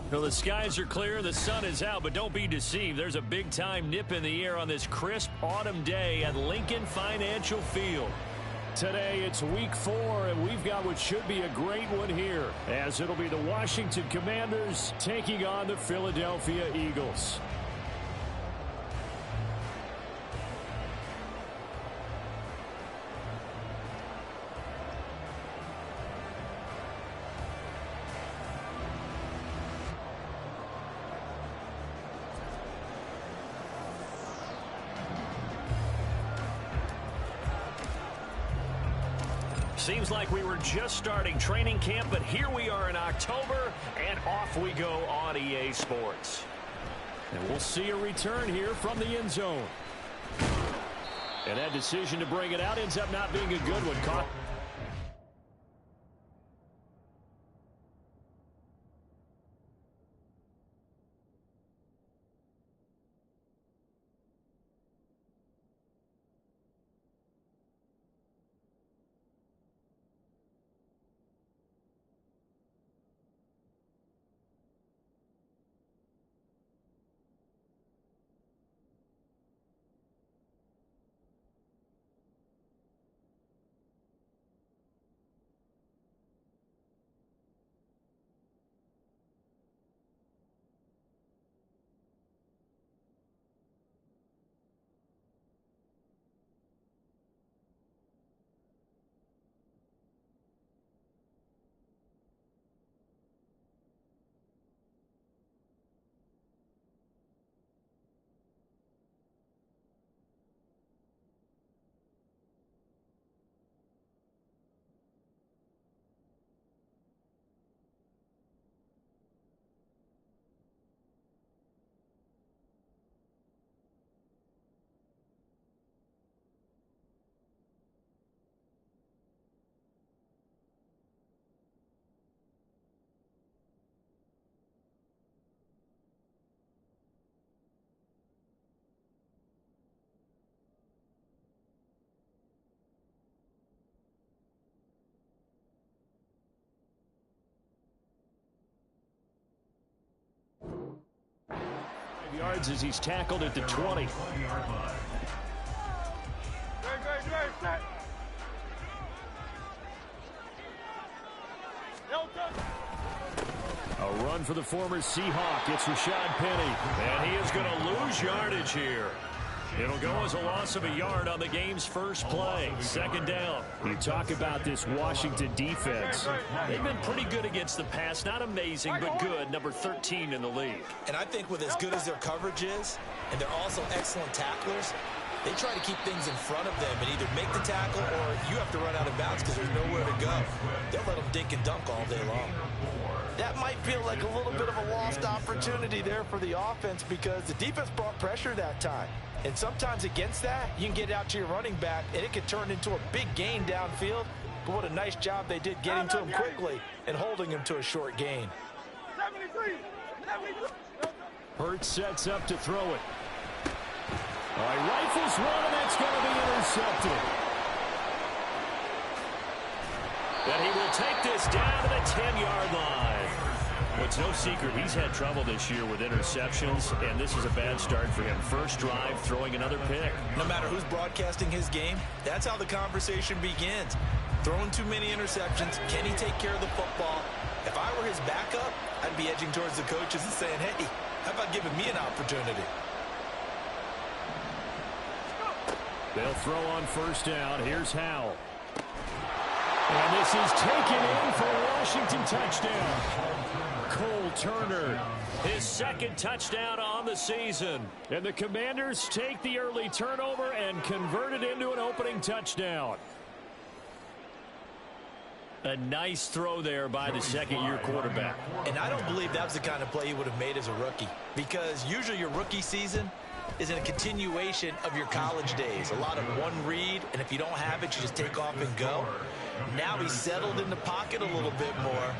Well, the skies are clear, the sun is out, but don't be deceived. There's a big-time nip in the air on this crisp autumn day at Lincoln Financial Field. Today, it's week 4, and we've got what should be a great one here, as it'll be the Washington Commanders taking on the Philadelphia Eagles. Seems like we were just starting training camp, but here we are in October, and off we go on EA Sports. And we'll see a return here from the end zone. And that decision to bring it out ends up not being a good one. Caught. Yards as he's tackled at the 20. A run for the former Seahawk. It's Rashad Penny, and he is going to lose yardage here. It'll go as a loss of a yard on the game's first play. Second down. You talk about this Washington defense. They've been pretty good against the pass. Not amazing, but good. Number 13 in the league. And I think with as good as their coverage is, and they're also excellent tacklers, they try to keep things in front of them and either make the tackle or you have to run out of bounds because there's nowhere to go. They'll let them dink and dunk all day long. That might feel like a little bit of a lost opportunity there for the offense because the defense brought pressure that time. And sometimes against that, you can get out to your running back, and it could turn into a big gain downfield. But what a nice job they did getting to him quickly and holding him to a short gain. Hurts sets up to throw it. All right, rifles one, and that's going to be intercepted. And he will take this down to the 10-yard line. Well, it's no secret he's had trouble this year with interceptions, and this is a bad start for him. First drive, throwing another pick. No matter who's broadcasting his game, that's how the conversation begins. Throwing too many interceptions, can he take care of the football? If I were his backup, I'd be edging towards the coaches and saying, hey, how about giving me an opportunity? They'll throw on first down. Here's Howell. And this is taken in for a Washington touchdown. Cole Turner, his second touchdown on the season. And the Commanders take the early turnover and convert it into an opening touchdown. A nice throw there by the second-year quarterback. And I don't believe that was the kind of play he would have made as a rookie, because usually your rookie season is in a continuation of your college days. A lot of one read, and if you don't have it, you just take off and go. Now he's settled in the pocket a little bit more,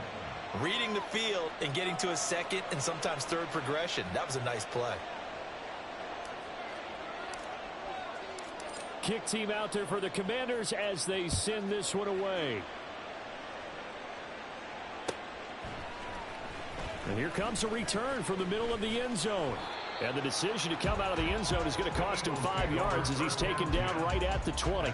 reading the field and getting to a second and sometimes third progression. That was a nice play. Kick team out there for the Commanders as they send this one away. And here comes a return from the middle of the end zone. And the decision to come out of the end zone is going to cost him 5 yards as he's taken down right at the 20.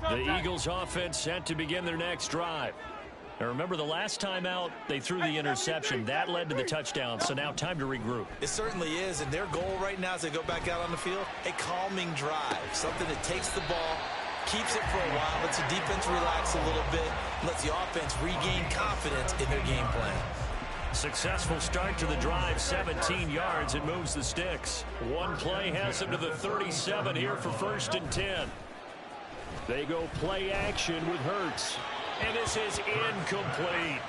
The Eagles offense set to begin their next drive. Now remember, the last time out, they threw the interception. That led to the touchdown, so now time to regroup. It certainly is, and their goal right now as they go back out on the field, a calming drive, something that takes the ball, keeps it for a while, lets the defense relax a little bit, and lets the offense regain confidence in their game plan. Successful start to the drive, 17 yards, and moves the sticks. One play has them to the 37 here for 1st and 10. They go play action with Hurts. And this is incomplete.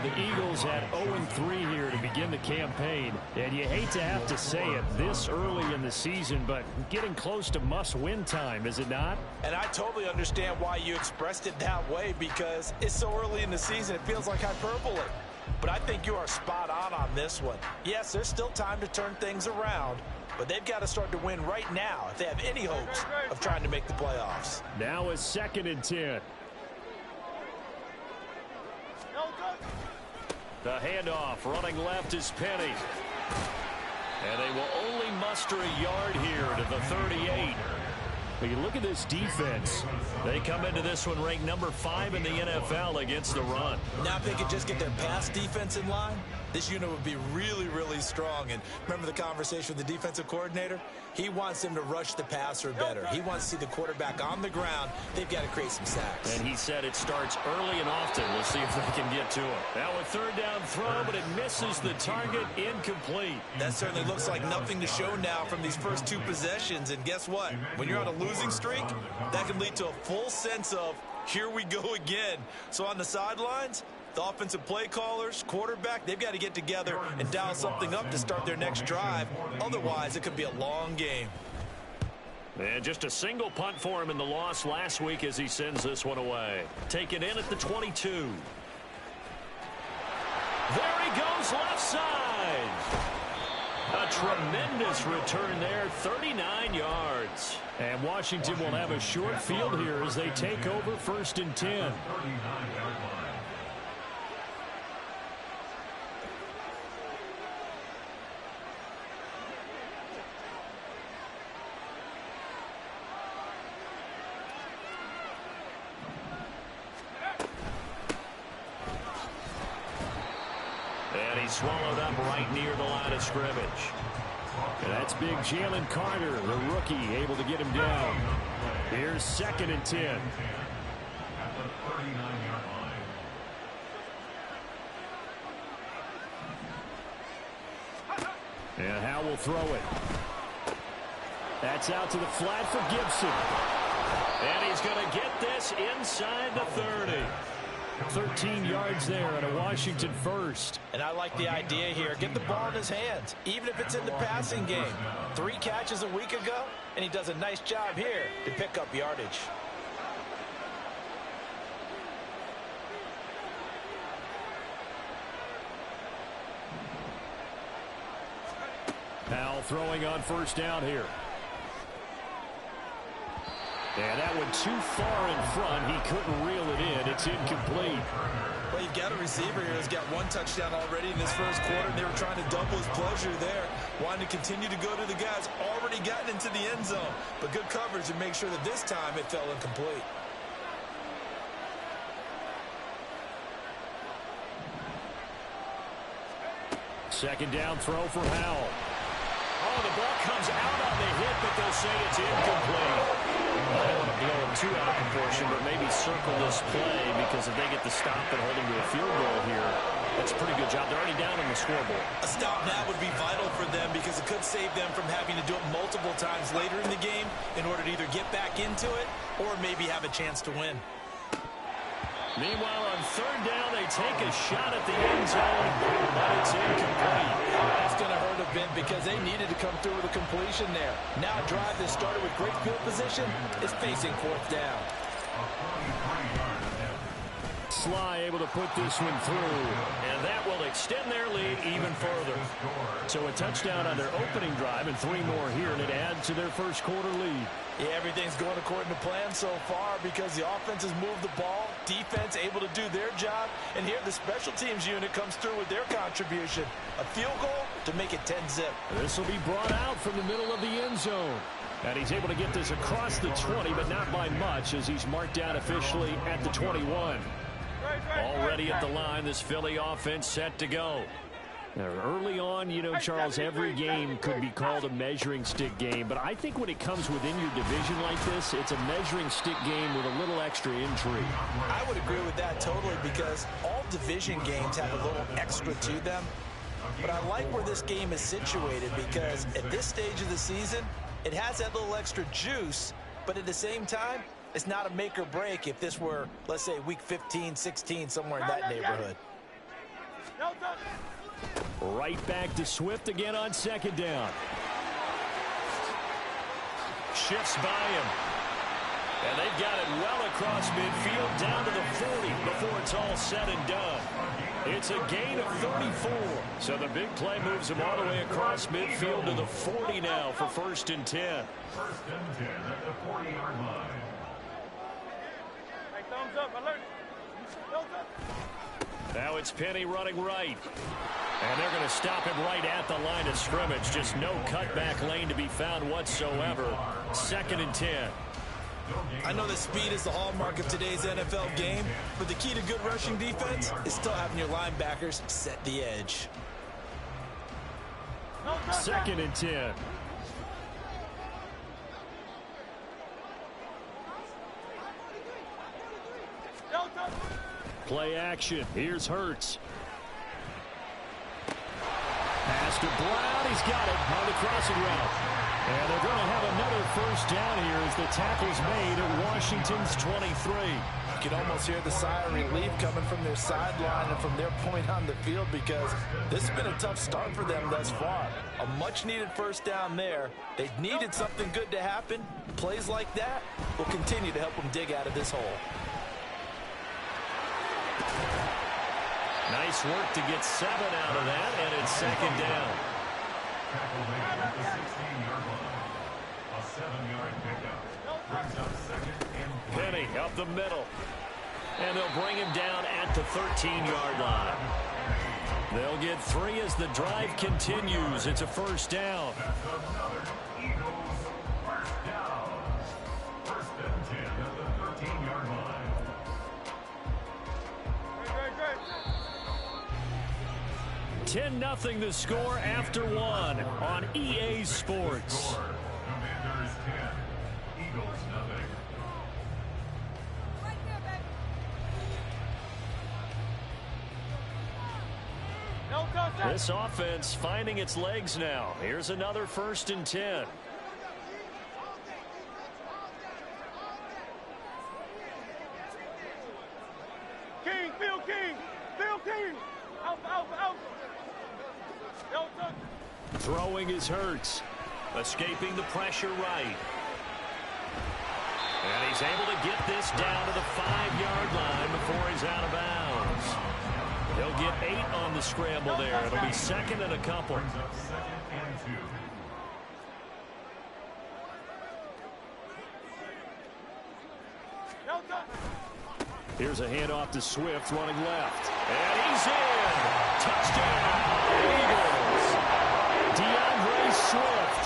The Eagles had 0-3 here to begin the campaign. And you hate to have to say it this early in the season, but getting close to must-win time, is it not? And I totally understand why you expressed it that way, because it's so early in the season, it feels like hyperbole. But I think you are spot on this one. Yes, there's still time to turn things around, but they've got to start to win right now if they have any hopes of trying to make the playoffs. Now is 2nd and 10. The handoff, running left is Penny. And they will only muster a yard here to the 38. But you look at this defense. They come into this one ranked number 5 in the NFL against the run. Now if they could just get their pass defense in line, this unit would be really, really strong. And remember the conversation with the defensive coordinator? He wants them to rush the passer better. He wants to see the quarterback on the ground. They've got to create some sacks. And he said it starts early and often. We'll see if they can get to him. Now a 3rd down throw, but it misses the target, incomplete. That certainly looks like nothing to show now from these first 2 possessions. And guess what? When you're on a losing streak, that can lead to a full sense of, here we go again. So on the sidelines, the offensive play callers, quarterback, they've got to get together and dial something up to start their next drive. Otherwise, it could be a long game. And just a single punt for him in the loss last week as he sends this one away. Taken in at the 22. There he goes, left side. A tremendous return there, 39 yards. And Washington will have a short field here as they take over 1st and 10. And he's swallowed up right near the line of scrimmage. And that's big Jalen Carter, the rookie, able to get him down. Here's 2nd and 10. And Howe will throw it. That's out to the flat for Gibson. And he's going to get this inside the 30. 13 yards there and a Washington first. And I like the idea here. Get the ball in his hands, even if it's in the passing game. 3 catches a week ago, and he does a nice job here to pick up yardage. Powell throwing on 1st down here. And that one too far in front. He couldn't reel it in. It's incomplete. Well, you've got a receiver here who's got 1 touchdown already in this first quarter, and they were trying to double his pleasure there, wanting to continue to go to the guys already gotten into the end zone. But good coverage to make sure that this time it fell incomplete. Second down throw for Howell. Oh, the ball comes out on the hit, but they'll say it's incomplete. I don't want to blow it too out of proportion, but maybe circle this play, because if they get the stop and hold him to a field goal here, that's a pretty good job. They're already down on the scoreboard. A stop now would be vital for them, because it could save them from having to do it multiple times later in the game in order to either get back into it or maybe have a chance to win. Meanwhile, on 3rd down, they take a shot at the end zone, but it's incomplete. That's going to hurt a bit because they needed to come through with a completion there. Now a drive that started with great field position is facing 4th down. Sly able to put this one through, and that will extend their lead even further. So a touchdown on their opening drive and 3 more here, and it adds to their first quarter lead. Yeah, everything's going according to plan so far because the offense has moved the ball, defense able to do their job, and here the special teams unit comes through with their contribution. A field goal to make it 10-zip. This will be brought out from the middle of the end zone. And he's able to get this across the 20, but not by much as he's marked down officially at the 21. Already at the line, this Philly offense set to go. Now, early on, you know, Charles, every game could be called a measuring stick game, but I think when it comes within your division like this, it's a measuring stick game with a little extra intrigue. I would agree with that totally because all division games have a little extra to them. But I like where this game is situated because at this stage of the season, it has that little extra juice, but at the same time, it's not a make or break if this were, let's say, week 15, 16, somewhere in that neighborhood. Right back to Swift again on second down. Shifts by him. And they've got it well across midfield down to the 40 before it's all said and done. It's a gain of 34. So the big play moves him all the way across midfield to the 40 now for 1st and 10. 1st and 10 at the 40-yard line. Hey, thumbs up, alert. Thumbs up. Now it's Penny running right. And they're going to stop him right at the line of scrimmage. Just no cutback lane to be found whatsoever. 2nd and 10. I know that speed is the hallmark of today's NFL game, but the key to good rushing defense is still having your linebackers set the edge. 2nd and 10. Play action. Here's Hurts. Pass to Brown. He's got it on the crossing route. And they're going to have another 1st down here as the tackle's made at Washington's 23. You can almost hear the sigh of relief coming from their sideline and from their point on the field because this has been a tough start for them thus far. A much-needed 1st down there. They needed something good to happen. Plays like that will continue to help them dig out of this hole. Nice work to get 7 out of that, and it's 2nd down. Tackle made at the 16-yard line. A 7-yard pickup. Brings up 2nd and 3. Penny up the middle. And they'll bring him down at the 13-yard line. They'll get 3 as the drive continues. It's a 1st down. That's another Eagles 1st down. 1st and 10 at the 13-yard line. 10-0 the score after 1 on EA Sports. Commanders 10, Eagles 0. This offense finding its legs now. Here's another 1st and 10. King, Phil King, Phil King. Out. Throwing is Hurts. Escaping the pressure right. And he's able to get this down to the 5-yard line before he's out of bounds. He'll get 8 on the scramble there. It'll be 2nd and a couple. Brings up 2nd and 2. Here's a handoff to Swift running left. And he's in. Touchdown, Eagles. DeAndre Swift,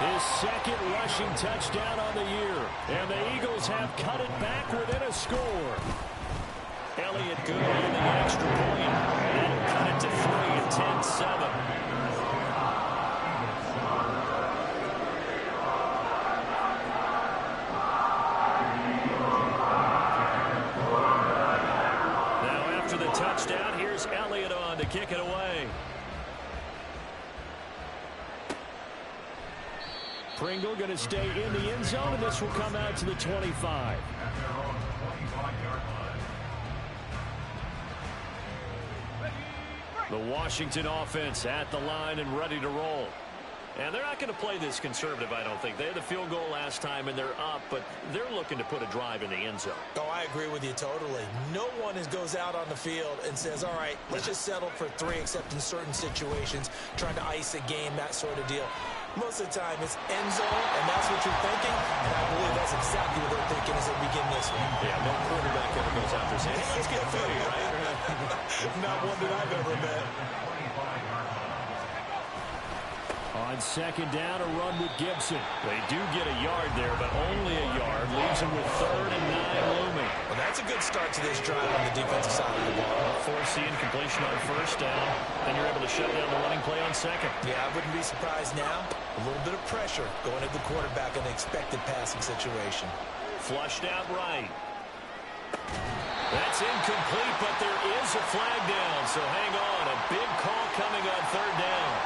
his 2nd rushing touchdown on the year. And the Eagles have cut it back within a score. Elliott good on the extra point. And that'll cut it to 3 at 10-7. Touchdown. Here's Elliott on to kick it away. Pringle going to stay in the end zone, and this will come out to the 25. At their own 25-yard line. The Washington offense at the line and ready to roll. And they're not going to play this conservative, I don't think. They had the field goal last time, and they're up, but they're looking to put a drive in the end zone. Oh, I agree with you totally. No one goes out on the field and says, all right, let's just settle for 3, except in certain situations, trying to ice a game, that sort of deal. Most of the time, it's end zone, and that's what you're thinking, and I believe that's exactly what they're thinking as they begin this one. Yeah, no quarterback ever goes out there saying, hey, let's get 30, right? Not one that I've ever met. On second down, a run with Gibson. They do get a yard there, but only a yard. Leaves them with 3rd and 9 looming. Well, that's a good start to this drive on the defensive side of the ball. Force the incompletion on 1st down. Then you're able to shut down the running play on 2nd. Yeah, I wouldn't be surprised now. A little bit of pressure going at the quarterback in the expected passing situation. Flushed out right. That's incomplete, but there is a flag down. So hang on. A big call coming on 3rd down.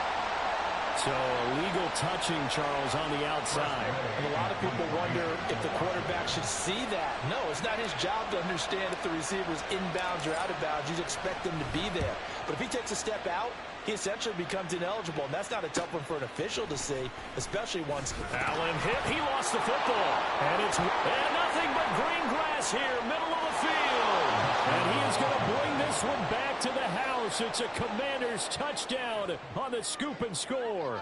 So illegal touching, Charles, on the outside. And a lot of people wonder if the quarterback should see that. No, it's not his job to understand if the receiver's inbounds or out of bounds. You expect him to be there. But if he takes a step out, he essentially becomes ineligible. And that's not a tough one for an official to see, especially once. Allen hit. He lost the football. And it's nothing but green grass here, middle of the field. And he is going to bring this one back to the house. It's a Commanders touchdown on the scoop and score.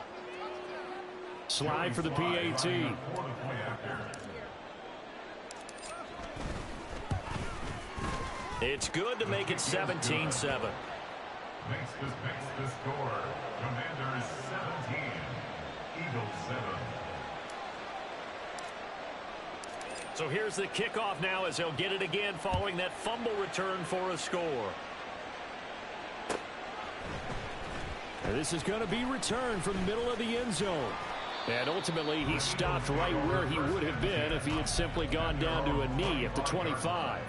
Slide for the PAT. It's good to make it 17-7. Makes the score. Commanders 17, Eagles 7. So here's the kickoff now as they'll get it again following that fumble return for a score. This is going to be returned from the middle of the end zone. And ultimately, he stopped right where he would have been if he had simply gone down to a knee at the 25.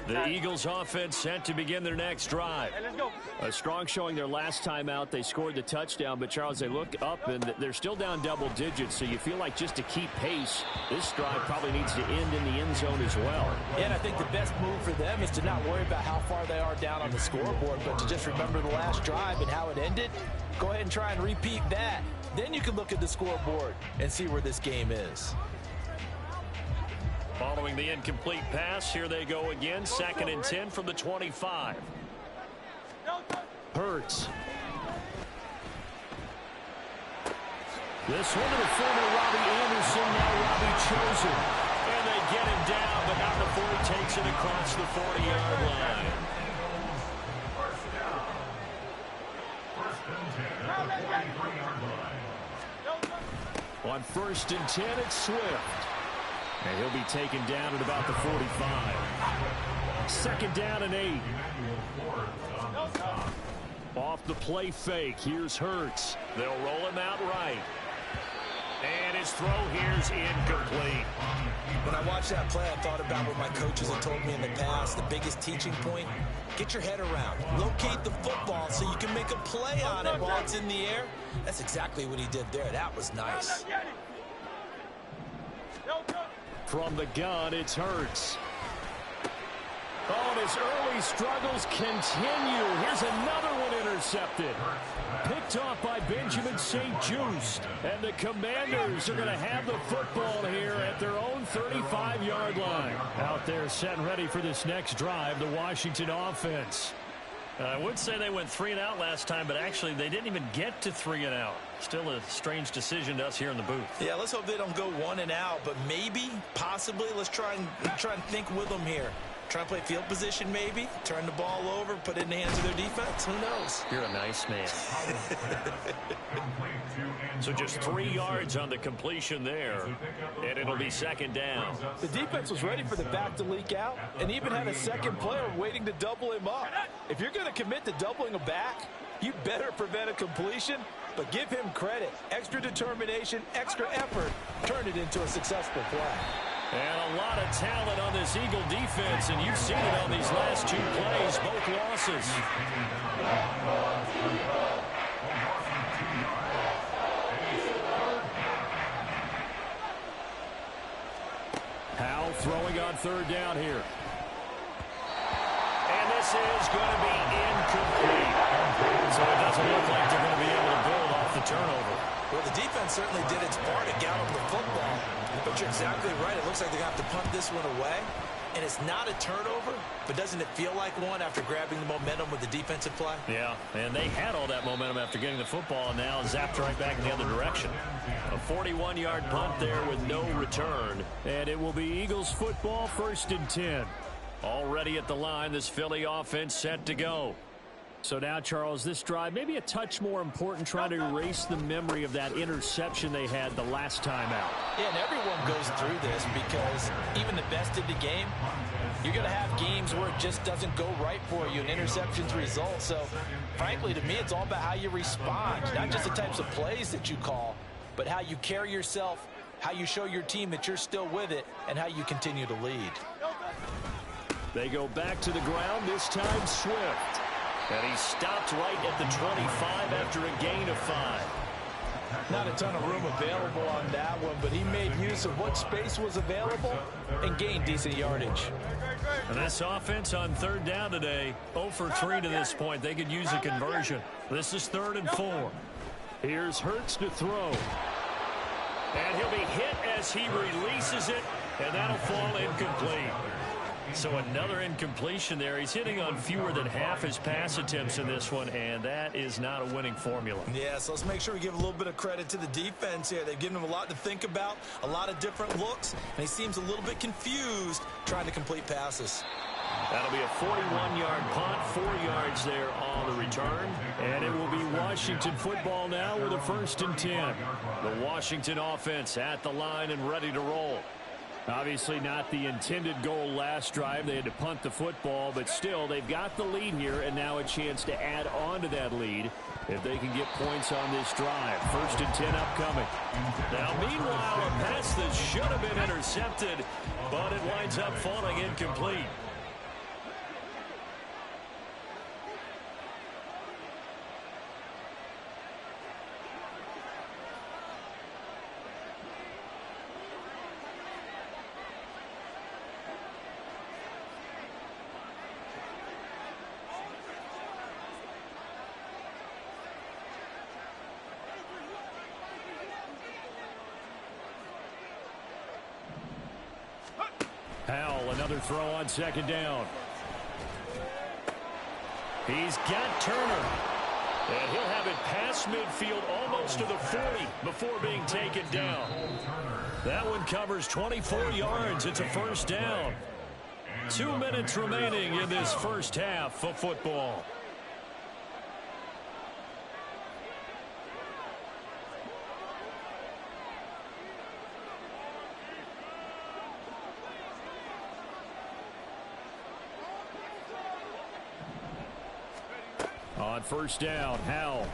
The Eagles offense set to begin their next drive. Hey, let's go. A strong showing their last time out. They scored the touchdown, but Charles, they look up and they're still down double digits, so you feel like just to keep pace, this drive probably needs to end in the end zone as well. Yeah, and I think the best move for them is to not worry about how far they are down on the scoreboard, but to just remember the last drive and how it ended. Go ahead and try and repeat that. Then you can look at the scoreboard and see where this game is. Following the incomplete pass, here they go again. 2nd and 10 from the 25. Hurts. This one to the former Robbie Anderson, now Robbie Chosen. And they get him down, but not before he takes it across the 40-yard line. First down. 1st and 10 at the 43-yard line. On 1st and 10, it's Swift. And he'll be taken down at about the 45. 2nd down and 8. Off the play fake. Here's Hurts. They'll roll him out right. And his throw here's incomplete. When I watched that play, I thought about what my coaches had told me in the past. The biggest teaching point, get your head around. Locate the football so you can make a play on it while it's in the air. That's exactly what he did there. That was nice. From the gun, it's Hurts. Oh, and his early struggles continue. Here's another one intercepted. Picked off by Benjamin St-Juste. And the Commanders are going to have the football here at their own 35-yard line. Out there set and ready for this next drive, the Washington offense. I would say they went 3 and out last time, but actually they didn't even get to 3 and out. Still a strange decision to us here in the booth. Yeah, let's hope they don't go 1 and out, but maybe, possibly, let's try and think with them here. Try and play field position maybe, turn the ball over, put it in the hands of their defense. Who knows? You're a nice man. So just 3 yards on the completion there, and it'll be 2nd down. The defense was ready for the back to leak out and even had a second player waiting to double him up. If you're going to commit to doubling a back, you better prevent a completion, but give him credit. Extra determination, extra effort, turn it into a successful play. And a lot of talent on this Eagle defense, and you've seen it on these last 2 plays, both losses. throwing on third down here. And this is going to be incomplete. So it doesn't look like they're going to be able to build off the turnover. Well, the defense certainly did its part to gallop the football. But you're exactly right. It looks like they're going to have to punt this one away. And it's not a turnover, but doesn't it feel like one after grabbing the momentum with the defensive play? Yeah, and they had all that momentum after getting the football, and now zapped right back in the other direction. A 41-yard punt there with no return. And it will be Eagles football, 1st and 10. Already at the line, this Philly offense set to go. So now, Charles, this drive maybe a touch more important, trying to erase the memory of that interception they had the last time out. Yeah, and everyone goes through this because even the best in the game, you're going to have games where it just doesn't go right for you, and interceptions result. So, frankly, to me, it's all about how you respond, not just the types of plays that you call, but how you carry yourself, how you show your team that you're still with it, and how you continue to lead. They go back to the ground, this time Swift. And he stopped right at the 25 after a gain of 5. Not a ton of room available on that one, but he made use of what space was available and gained decent yardage. And this offense on third down today, 0 for 3 to this point. They could use a conversion. This is 3rd and 4. Here's Hurts to throw. And he'll be hit as he releases it, and that'll fall incomplete. So another incompletion there. He's hitting on fewer than half his pass attempts in this one, and that is not a winning formula. Yeah, so let's make sure we give a little bit of credit to the defense here. They've given him a lot to think about, a lot of different looks, and he seems a little bit confused trying to complete passes. That'll be a 41-yard punt, 4 yards there on the return. And it will be Washington football now with a 1st and 10. The Washington offense at the line and ready to roll. Obviously not the intended goal last drive. They had to punt the football, but still they've got the lead here, and now a chance to add on to that lead if they can get points on this drive. 1st and 10 upcoming. Now, meanwhile, a pass that should have been intercepted, but it winds up falling incomplete. Howell, another throw on 2nd down. He's got Turner. And he'll have it past midfield almost to the 40 before being taken down. That one covers 24 yards. It's a 1st down. 2 minutes remaining in this first half of football. On 1st down, Howell.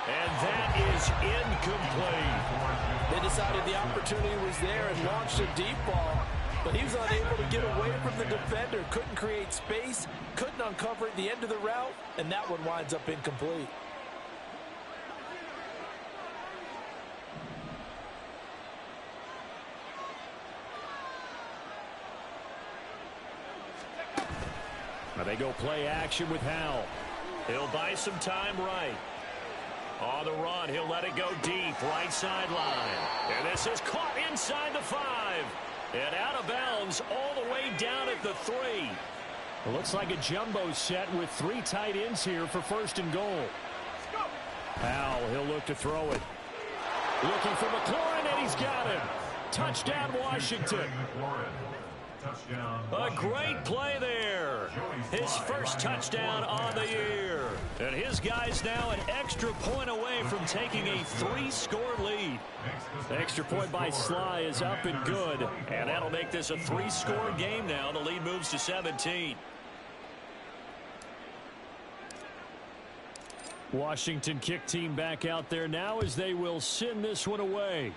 And that is incomplete. They decided the opportunity was there and launched a deep ball, but he was unable to get away from the defender. Couldn't create space, couldn't uncover at the end of the route, and that one winds up incomplete. Now they go play action with Howell. He'll buy some time right. On the run, he'll let it go deep, right sideline. And this is caught inside the 5. And out of bounds all the way down at the 3. It looks like a jumbo set with 3 tight ends here for 1st and goal. Howell, he'll look to throw it. Looking for McLaurin, and he's got him. Touchdown, Washington. A great play there. His first touchdown on the year. And his guy's now an extra point away from taking a 3-score lead. The extra point by Sly is up and good. And that'll make this a 3-score game now. The lead moves to 17. Washington kick team back out there now as they will send this one away.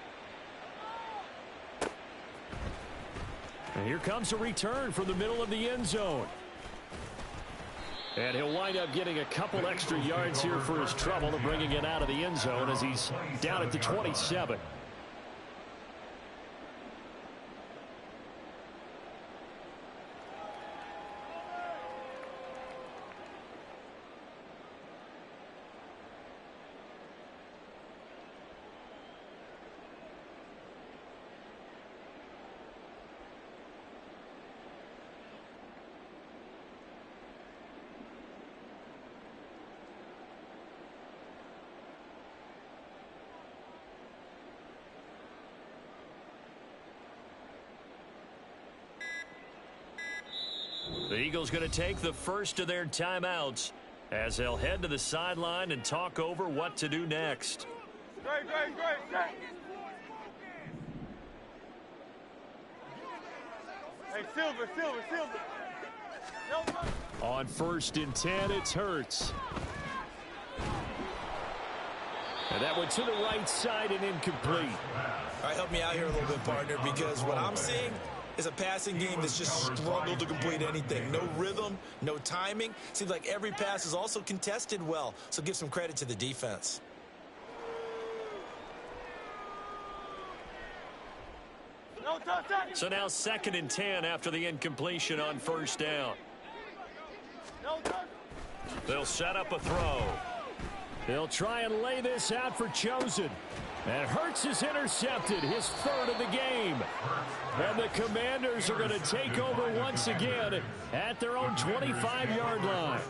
And here comes a return from the middle of the end zone. And he'll wind up getting a couple extra yards here for his trouble and bringing it out of the end zone as he's down at the 27. The Eagles going to take the first of their timeouts as they'll head to the sideline and talk over what to do next. Great. Hey, Silver. On 1st and 10, it's Hurts. And that one to the right side and incomplete. All right, help me out here a little bit, partner, because what I'm seeing is a passing game that's just struggled to complete anything. No rhythm, no timing. Seems like every pass is also contested well, so give some credit to the defense. So now 2nd and 10 after the incompletion on 1st down. They'll set up a throw. They'll try and lay this out for Chosen. And Hurts is intercepted, his 3rd of the game. And the Commanders are going to take over once again at their own 25-yard line.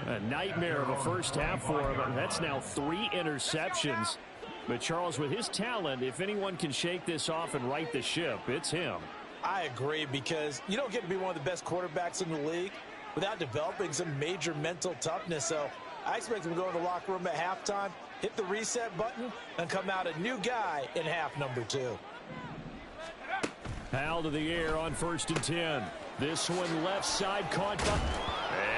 A nightmare of a first half for him. That's now 3 interceptions. But Charles, with his talent, if anyone can shake this off and right the ship, it's him. I agree, because you don't get to be one of the best quarterbacks in the league without developing some major mental toughness. So I expect him to go in the locker room at halftime, hit the reset button, and come out a new guy in half number 2. Howell to the air on 1st and 10. This one left side caught by...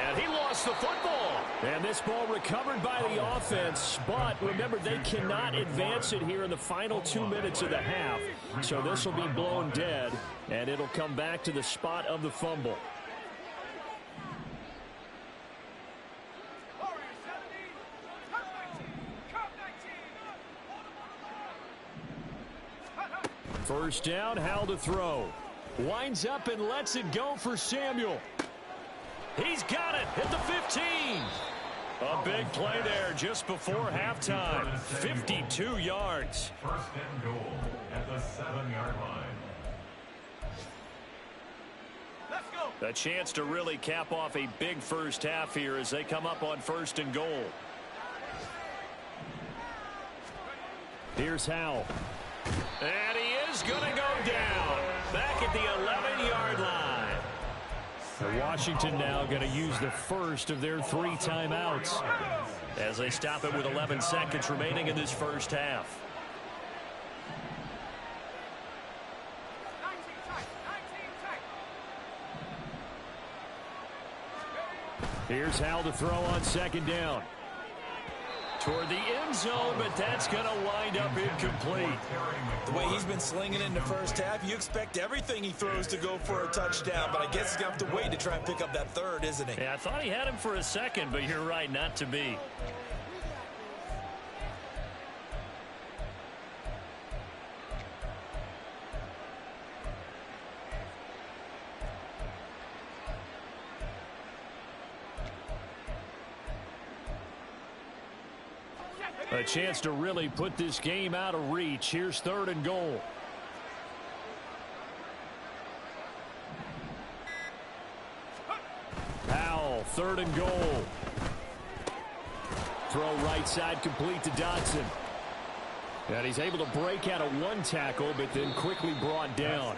And he lost the football. And this ball recovered by the offense. But remember, they cannot advance it here in the final 2 minutes of the half. So this will be blown dead, and it'll come back to the spot of the fumble. First down, Howell to throw. Winds up and lets it go for Samuel. He's got it at the 15. A big play there just before halftime. 52 yards. 1st and goal at the 7-yard line. A chance to really cap off a big first half here as they come up on 1st and goal. Here's Howell. And he is going to go down. Back at the 11-yard line. Washington now going to use the first of their 3 timeouts as they stop it with 11 seconds remaining in this first half. Here's Howell to throw on 2nd down. Toward the end zone, but that's going to wind up incomplete. The way he's been slinging in the first half, you expect everything he throws to go for a touchdown, but I guess he's going to have to wait to try and pick up that 3rd, isn't he? Yeah, I thought he had him for a second, but you're right, not to be. A chance to really put this game out of reach. Here's 3rd and goal. Howell, 3rd and goal. Throw right side complete to Dotson. And he's able to break out of 1 tackle, but then quickly brought down.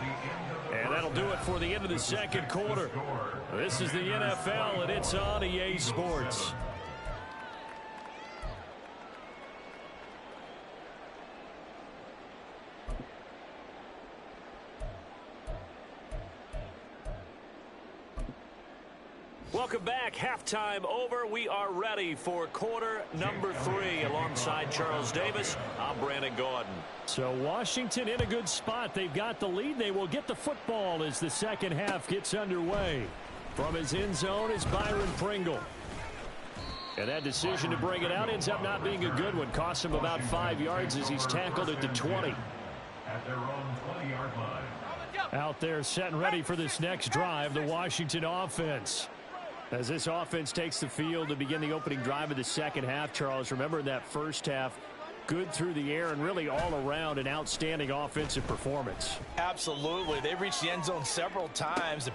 And that'll do it for the end of the 2nd quarter. This is the NFL, and it's on EA Sports. Welcome back. Halftime over. We are ready for quarter number 3. Alongside Charles Davis, I'm Brandon Gaudin. So Washington in a good spot. They've got the lead. They will get the football as the second half gets underway. From his end zone is Byron Pringle. And that decision to bring it out ends up not being a good one. Costs him about 5 yards as he's tackled at the 20. At their own 20-yard line. Out there set and ready for this next drive, the Washington offense. As this offense takes the field to begin the opening drive of the second half, Charles, remember in that first half, good through the air and really all around an outstanding offensive performance. Absolutely. They've reached the end zone several times.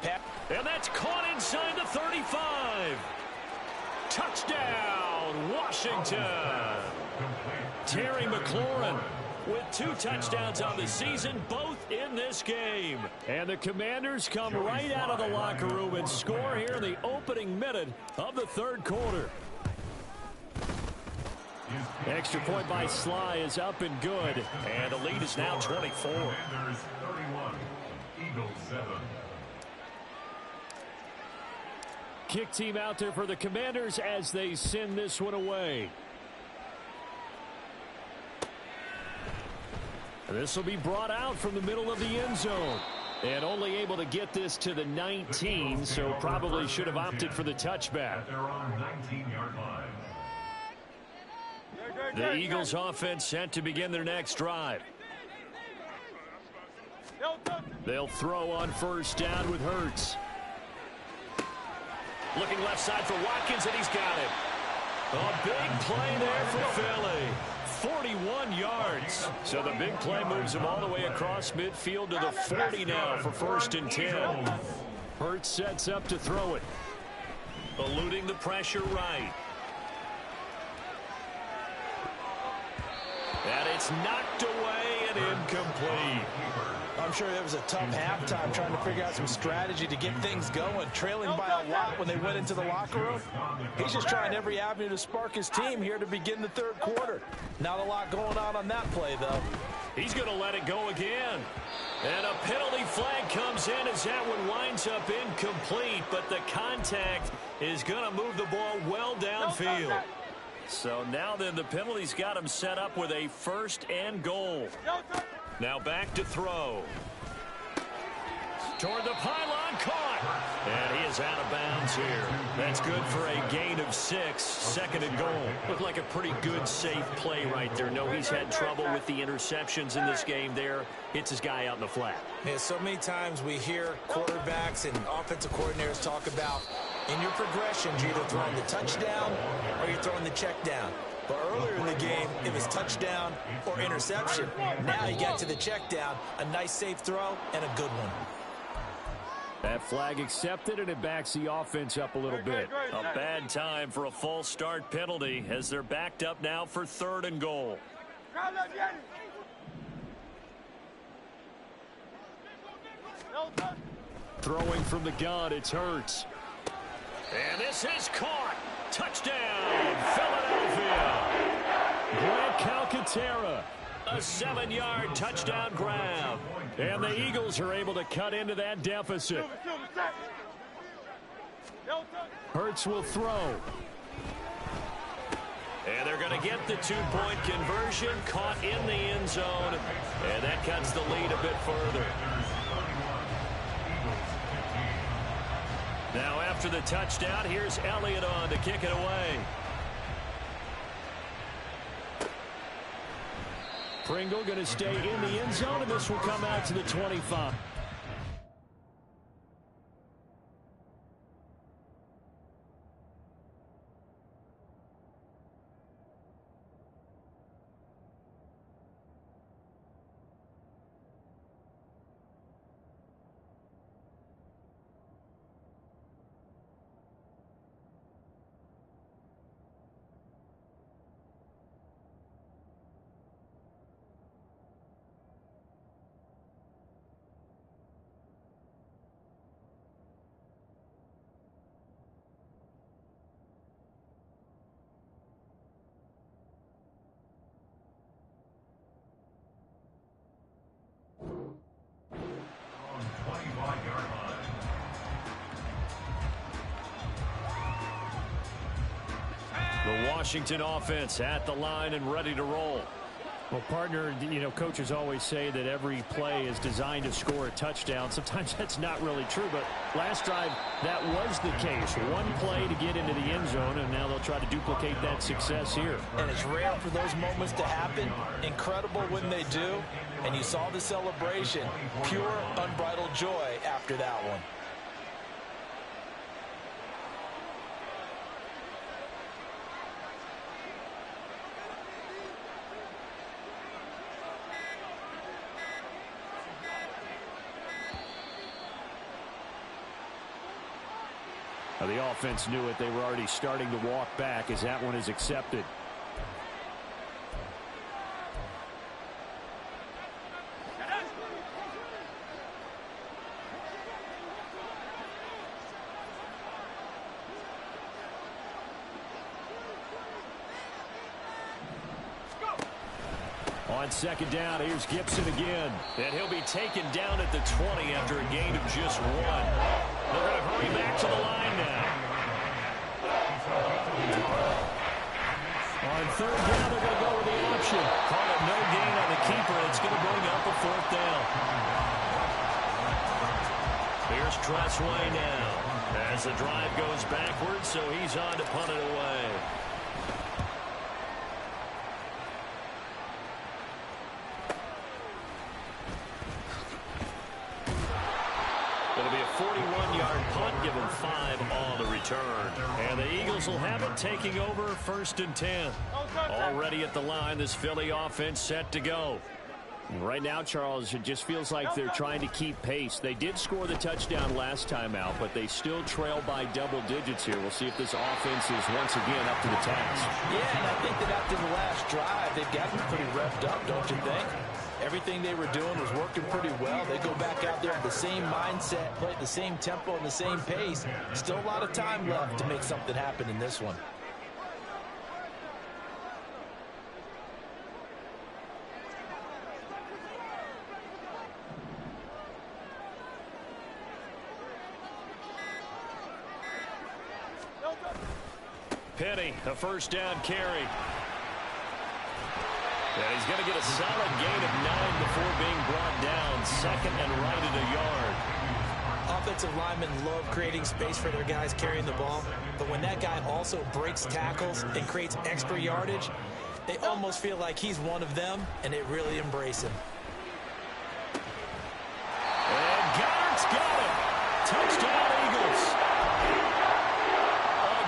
And that's caught inside the 35. Touchdown, Washington. Terry McLaurin with 2 touchdowns on the season, both in this game. And the Commanders come right out of the locker room and score here in the opening minute of the third quarter. Extra point by Sly is up and good. And the lead is now 24. Commanders 31, Eagles 7. Kick team out there for the Commanders as they send this one away. This will be brought out from the middle of the end zone. And only able to get this to the 19, so probably should have opted for the touchback. They're on 19-yard line. The Eagles offense set to begin their next drive. They'll throw on first down with Hurts. Looking left side for Watkins, and he's got it. A big play there for Philly. 41 yards. So the big play moves him all the way across midfield to the 40 now for 1st and 10. Hurts sets up to throw it. Eluding the pressure right. And it's knocked away and incomplete. I'm sure it was a tough halftime trying to figure out some strategy to get things going. Trailing by a lot when they went into the locker room. He's just trying every avenue to spark his team here to begin the third quarter. Not a lot going on that play, though. He's going to let it go again. And a penalty flag comes in as that one winds up incomplete. But the contact is going to move the ball well downfield. So now then the penalty's got him set up with a 1st and goal. Now back to throw. Toward the pylon, caught. And he is out of bounds here. That's good for a gain of 6, 2nd and goal. Looked like a pretty good, safe play right there. No, he's had trouble with the interceptions in this game there. Hits his guy out in the flat. Yeah, so many times we hear quarterbacks and offensive coordinators talk about in your progressions, you're either throwing the touchdown or you're throwing the check down. But earlier in the game, it was touchdown or interception. Now you get to the check down, a nice safe throw, and a good one. That flag accepted, and it backs the offense up a little bit. A bad time for a false start penalty as they're backed up now for 3rd and goal. Throwing from the gun, it's Hurts. And this is caught. Touchdown, Philadelphia. Grant Calcaterra, a 7-yard touchdown grab. And the Eagles are able to cut into that deficit. Hurts will throw. And they're going to get the 2-point conversion, caught in the end zone. And that cuts the lead a bit further. Now after the touchdown, here's Elliott on to kick it away. Pringle going to stay in the end zone, and this will come out to the 25. The Washington offense at the line and ready to roll. Well, partner, you know, coaches always say that every play is designed to score a touchdown. Sometimes that's not really true, but last drive, that was the case. One play to get into the end zone, and now they'll try to duplicate that success here. And it's rare for those moments to happen. Incredible when they do. And you saw the celebration. Pure, unbridled joy after that one. Now, the offense knew it. They were already starting to walk back as that one is accepted. On second down, here's Gibson again. And he'll be taken down at the 20 after a gain of just 1. They're going to hurry back to the line now. On third down, they're going to go with the option. Call it no gain on the keeper. It's going to bring up a 4th down. Here's Tressway now. As the drive goes backwards, so he's on to punt it away. It'll be a 41-yard punt, give him 5 on the return. And the Eagles will have it, taking over 1st and 10. Already at the line, this Philly offense set to go. Right now, Charles, it just feels like they're trying to keep pace. They did score the touchdown last time out, but they still trail by double digits here. We'll see if this offense is once again up to the task. Yeah, and I think that after the last drive, they've gotten pretty revved up, don't you think? Everything they were doing was working pretty well. They go back out there with the same mindset, play at the same tempo and the same pace. Still a lot of time left to make something happen in this one. Penny, a 1st down carry. And he's going to get a solid gain of 9 before being brought down. 2nd and right at a yard. Offensive linemen love creating space for their guys carrying the ball. But when that guy also breaks tackles and creates extra yardage, they almost feel like he's one of them, and they really embrace him. And Goddard's got it. Touchdown, Eagles.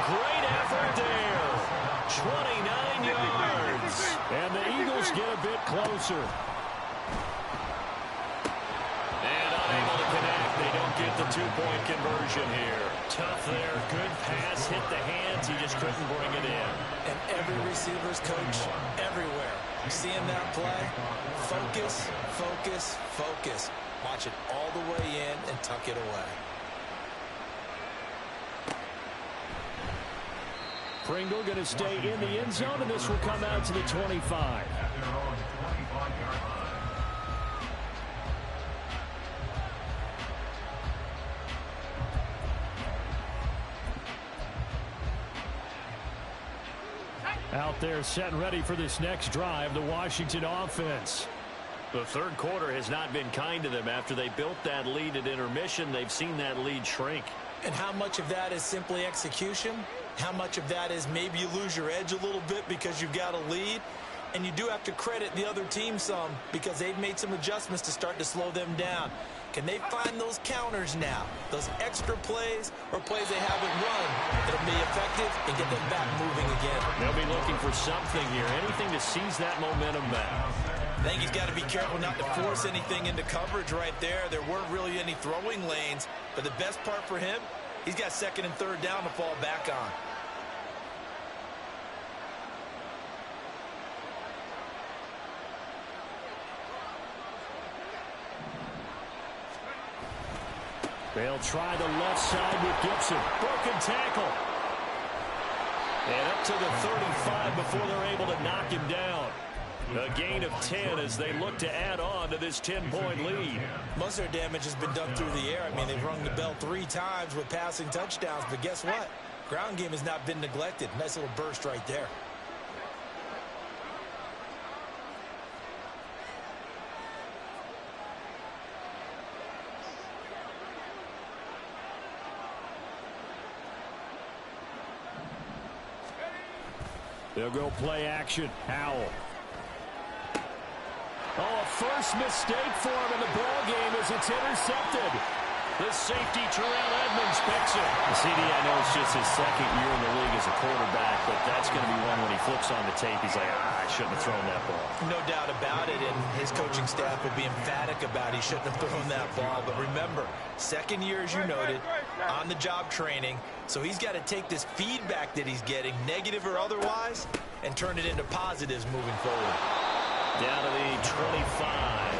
Great effort there. 29 yards. And the Eagles get a bit closer. And unable to connect. They don't get the 2-point conversion here. Tough there. Good pass. Hit the hands. He just couldn't bring it in. And every receiver's coach everywhere. Seeing that play, focus, focus, focus. Watch it all the way in and tuck it away. Pringle going to stay in the end zone, and this will come out to the 25. Out there set and ready for this next drive, the Washington offense. The 3rd quarter has not been kind to them. After they built that lead at intermission, they've seen that lead shrink. And how much of that is simply execution? How much of that is maybe you lose your edge a little bit because you've got a lead? And you do have to credit the other team some because they've made some adjustments to start to slow them down. Can they find those counters now? Those extra plays or plays they haven't run that'll be effective and get them back moving again? They'll be looking for something here, anything to seize that momentum back. I think he's got to be careful not to force anything into coverage right there. There weren't really any throwing lanes, but the best part for him, he's got 2nd and 3rd down to fall back on. They'll try the left side with Gibson. Broken tackle. And up to the 35 before they're able to knock him down. A gain of 10 as they look to add on to this 10-point lead. Most of their damage has been done through the air. I mean, they've rung the bell 3 times with passing touchdowns. But guess what? Ground game has not been neglected. Nice little burst right there. They'll go play action. Howell. Oh, a first mistake for him in the ball game as it's intercepted. The safety, Terrell Edmonds, picks it. CD, I know it's just his 2nd year in the league as a quarterback, but that's going to be one when he flips on the tape. He's like, I shouldn't have thrown that ball. No doubt about it, and his coaching staff will be emphatic about he shouldn't have thrown that ball. But remember, 2nd year, as you noted, on-the-job training. So he's got to take this feedback that he's getting, negative or otherwise, and turn it into positives moving forward. Down to the 25.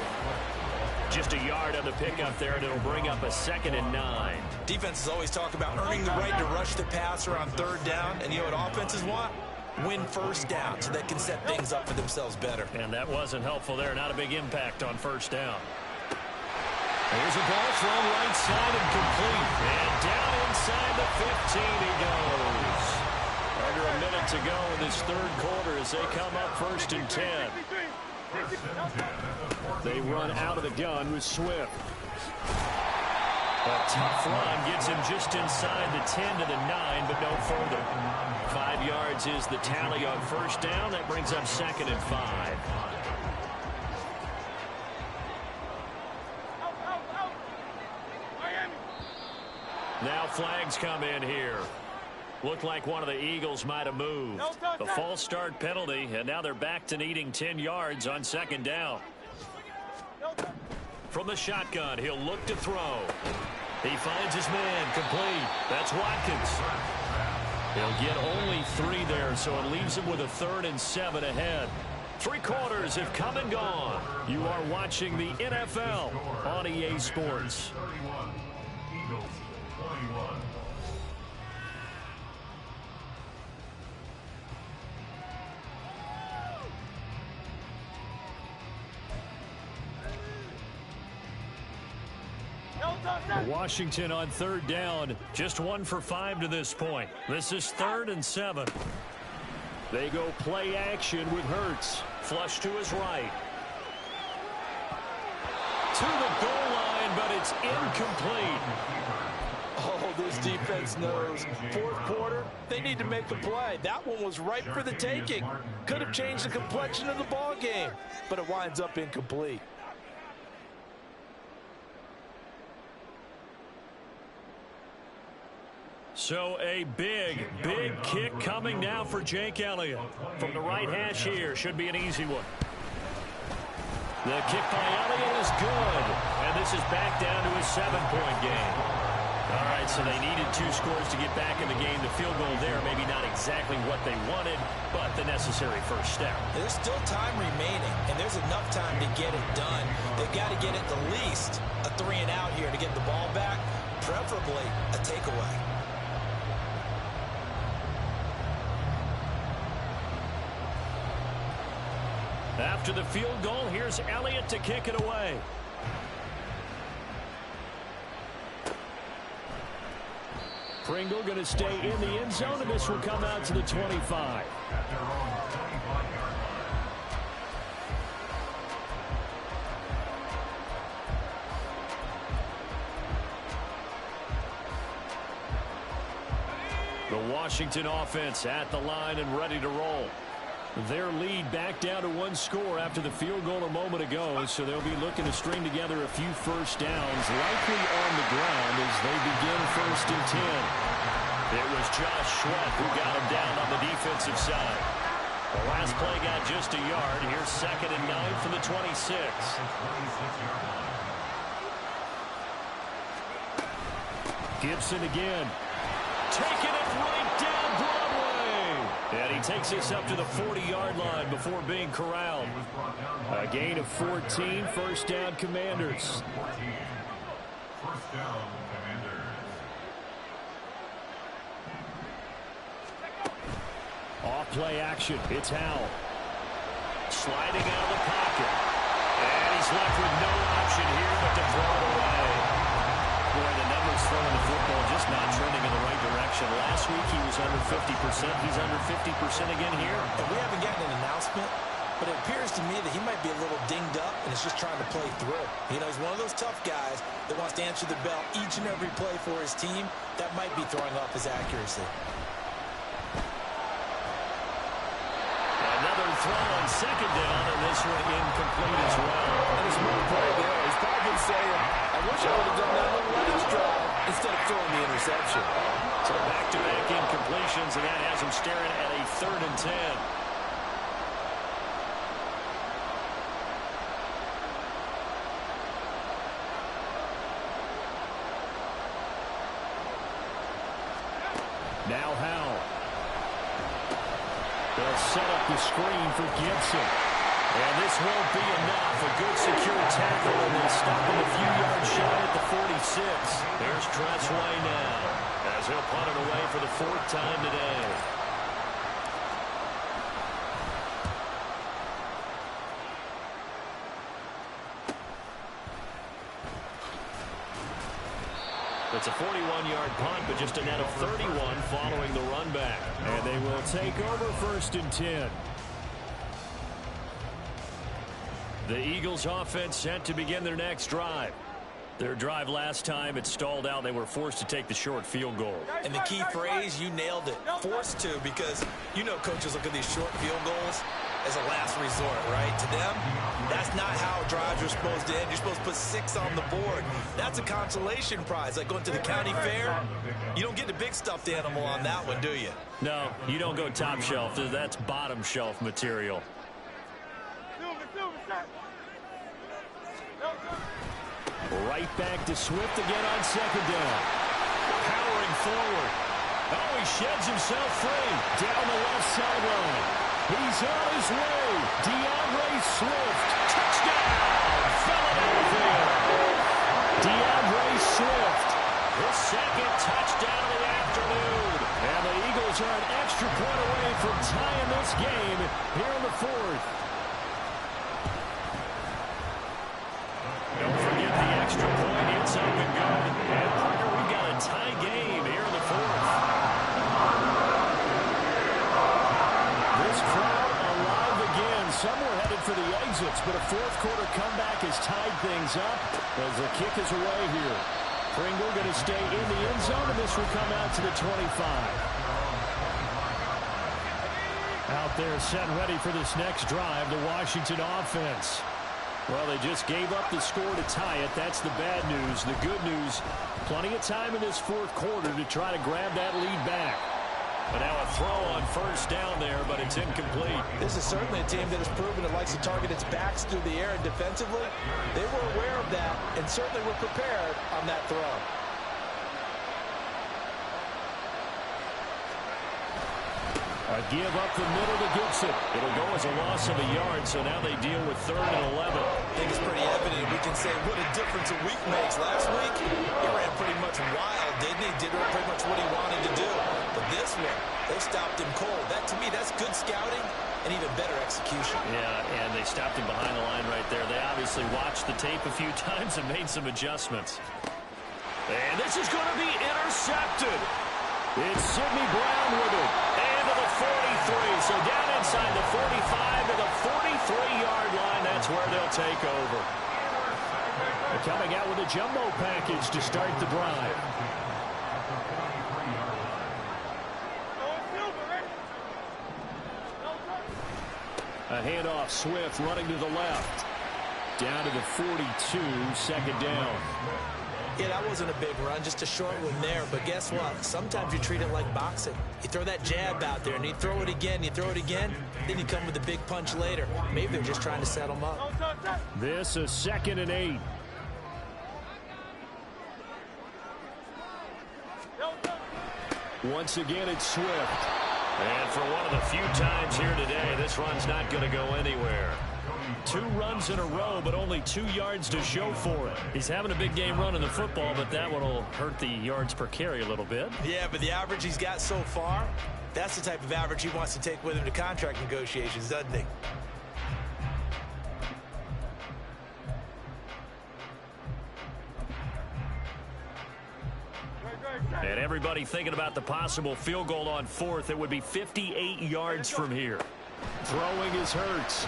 Just a yard on the pickup there, and it'll bring up a 2nd and 9. Defenses always talk about earning the right to rush the passer on 3rd down, and you know what offenses want? win first down so they can set things up for themselves better. And that wasn't helpful there. Not a big impact on first down. Here's a ball thrown right side and complete. And down inside the 15 he goes. Under a minute to go in this third quarter as they come up 1st and 10. They run out of the gun with Swift. A tough run gets him just inside the 10 to the 9, but no further. 5 yards is the tally on first down. That brings up 2nd and 5. Now flags come in here. Looked like one of the Eagles might have moved. The false start penalty, and now they're back to needing 10 yards on 2nd down. From the shotgun, he'll look to throw. He finds his man, complete. That's Watkins. He'll get only 3 there, so it leaves him with a 3rd and 7 ahead. 3 quarters have come and gone. You are watching the NFL on EA Sports. 31, Eagles 21. Washington on 3rd down. Just 1 for 5 to this point. This is 3rd and 7. They go play action with Hurts. Flush to his right. To the goal line, but it's incomplete. Oh, this defense knows. 4th quarter, they need to make a play. That one was ripe for the taking. Could have changed the complexion of the ball game, but it winds up incomplete. So a big kick coming now for Jake Elliott. From the right hash here, should be an easy one. The kick by Elliott is good. And this is back down to a 7-point game. All right, so they needed 2 scores to get back in the game. The field goal there, maybe not exactly what they wanted, but the necessary first step. There's still time remaining, and there's enough time to get it done. They've got to get at the least a 3 and out here to get the ball back, preferably a takeaway. After the field goal, here's Elliott to kick it away. Pringle going to stay in the end zone, and this will come out to the 25. The Washington offense at the line and ready to roll. Their lead back down to 1 score after the field goal a moment ago, so they'll be looking to string together a few first downs, likely on the ground as they begin 1st and 10. It was Josh Sweat who got him down on the defensive side. The last play got just a yard. Here's 2nd and 9 from the 26. Gibson again. Taking it right down Broadway. And he takes us up to the 40-yard line before being corralled. A gain of 14, 1st down Commanders. 1st down, Commanders. Off play action. It's Howell. Sliding out of the pocket. And he's left with no option here but to throw it away. Boy, the numbers throwing the football just not trending in the right direction. Last week he was under 50%. He's under 50% again here. And we haven't gotten an announcement, but it appears to me that he might be a little dinged up and is just trying to play through. You know, he's one of those tough guys that wants to answer the bell each and every play for his team. That might be throwing off his accuracy. Another throw on 2nd down, and this one incomplete as well. And a smart play there. He's probably saying, I wish I would have done that on the last drive instead of throwing the interception. So back-to-back incompletions, and that has him staring at a 3rd and 10. Now Howell. They'll set up the screen for Gibson. And this won't be enough. A good secure tackle, and they'll stop him a few yards shy at the 46. There's Tressway now, as he'll punt it away for the 4th time today. It's a 41-yard punt, but just a net of 31 following the run back. And they will take over 1st and 10. The Eagles offense set to begin their next drive. Their drive last time, it stalled out. They were forced to take the short field goal. And the key phrase, you nailed it, forced to, because you know coaches look at these short field goals as a last resort, right? To them, that's not how drives are supposed to end. You're supposed to put 6 on the board. That's a consolation prize. Like going to the county fair, you don't get the big stuffed animal on that one, do you? No, you don't go top shelf. That's bottom shelf material. Right back to Swift again on 2nd down. Powering forward. Oh, he sheds himself free. Down the left sideline. He's on his way. DeAndre Swift. Touchdown. Philadelphia. DeAndre Swift. His 2nd touchdown of the afternoon. And the Eagles are an extra point away from tying this game here in the 4th. Don't forget the extra point. It's up and good. And Parker, we've got a tie game here in the 4th. This crowd alive again. Some were headed for the exits, but a 4th quarter comeback has tied things up as the kick is away here. Pringle going to stay in the end zone, and this will come out to the 25. Out there set ready for this next drive, the Washington offense. Well, they just gave up the score to tie it. That's the bad news. The good news, plenty of time in this 4th quarter to try to grab that lead back. But now a throw on 1st down there, but it's incomplete. This is certainly a team that has proven it likes to target its backs through the air, and defensively, they were aware of that and certainly were prepared on that throw. A give up the middle to Gibson. It'll go as a loss of a yard, so now they deal with 3rd and 11. I think it's pretty evident. We can say what a difference a week makes. Last week, he ran pretty much wild, didn't he? Did pretty much what he wanted to do. But this one, they stopped him cold. That, to me, that's good scouting and even better execution. Yeah, and they stopped him behind the line right there. They obviously watched the tape a few times and made some adjustments. And this is going to be intercepted. It's Sidney Brown with it. And to the 43. So down inside the 45 to the 43-yard line. That's where they'll take over. They're coming out with a jumbo package to start the drive. A handoff, Swift running to the left. Down to the 42, 2nd down. Yeah, that wasn't a big run, just a short one there. But guess what? Sometimes you treat it like boxing. You throw that jab out there, and you throw it again, then you come with a big punch later. Maybe they're just trying to set them up. This is 2nd and 8. Once again, it's Swift. And for one of the few times here today, this run's not going to go anywhere. 2 runs in a row, but only 2 yards to show for it. He's having a big game running the football, but that one will hurt the yards per carry a little bit. Yeah, but the average he's got so far, that's the type of average he wants to take with him to contract negotiations, doesn't he? And everybody thinking about the possible field goal on 4th. It would be 58 yards from here. Throwing is Hurts.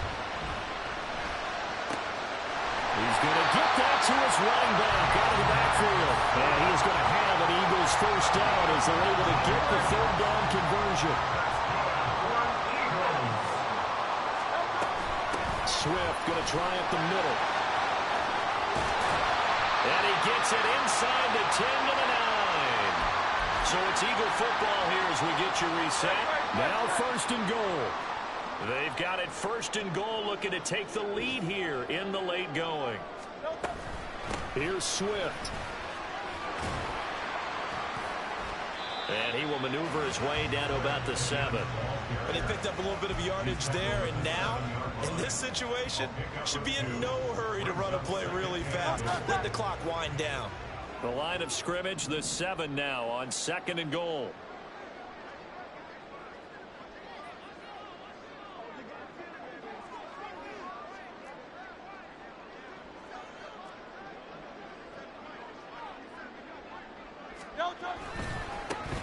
He's going to get that to his running back out of the backfield. And he is going to have an Eagles 1st down as they're able to get the 3rd down conversion. Swift going to try up the middle. And he gets it inside the 10 to the 9. So it's Eagle football here as we get you reset. Now 1st and goal. They've got it 1st and goal, looking to take the lead here in the late going. Here's Swift. And he will maneuver his way down to about the 7. But he picked up a little bit of yardage there, and now, in this situation, should be in no hurry to run a play really fast. Let the clock wind down. The line of scrimmage, the 7 now on 2nd and goal.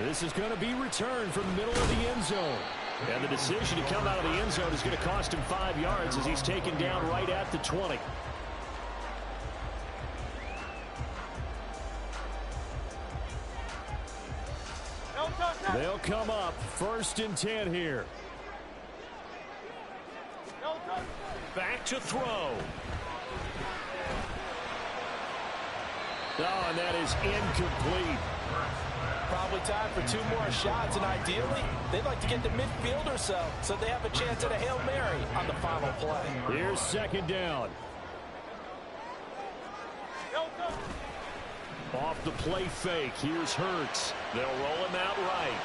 And this is going to be returned from the middle of the end zone. And the decision to come out of the end zone is going to cost him 5 yards as he's taken down right at the 20. They'll come up 1st and 10 here. Back to throw. Oh, and that is incomplete. Probably time for 2 more shots, and ideally, they'd like to get to midfield or so they have a chance at a Hail Mary on the final play. Here's 2nd down. Off the play fake, here's Hurts. They'll roll him out right.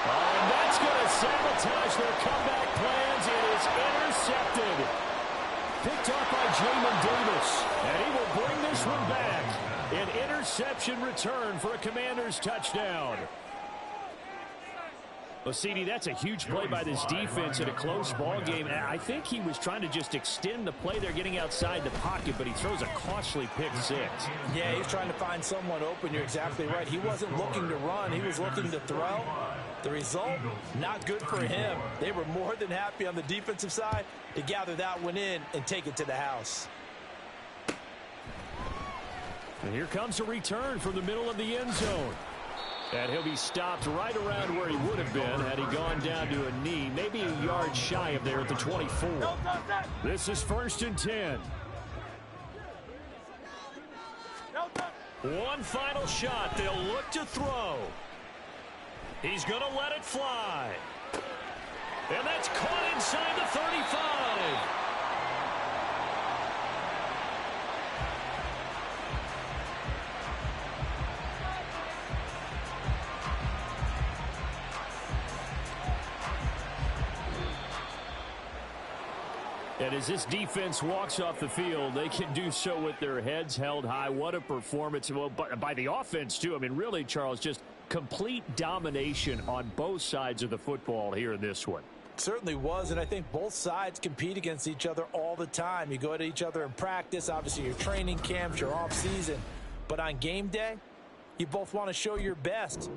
Oh, and that's going to sabotage their comeback plans. It is intercepted. Picked off by Jamin Davis, and he will bring this one back. An interception return for a Commanders touchdown. Well, CD, that's a huge play by this defense in a close ball game. I think he was trying to just extend the play. They're getting outside the pocket, but he throws a costly pick 6. Yeah, he's trying to find someone open. You're exactly right. He wasn't looking to run. He was looking to throw. The result, not good for him. They were more than happy on the defensive side to gather that one in and take it to the house. And here comes a return from the middle of the end zone. And he'll be stopped right around where he would have been had he gone down to a knee, maybe a yard shy of there at the 24. This is 1st and 10. One final shot. They'll look to throw. He's going to let it fly. And that's caught inside the 35. And as this defense walks off the field, they can do so with their heads held high. What a performance. Well, by the offense, too. I mean, really, Charles, just complete domination on both sides of the football here in this one. Certainly was, and I think both sides compete against each other all the time. You go to each other in practice, obviously your training camps, your off season. But on game day, you both want to show your best.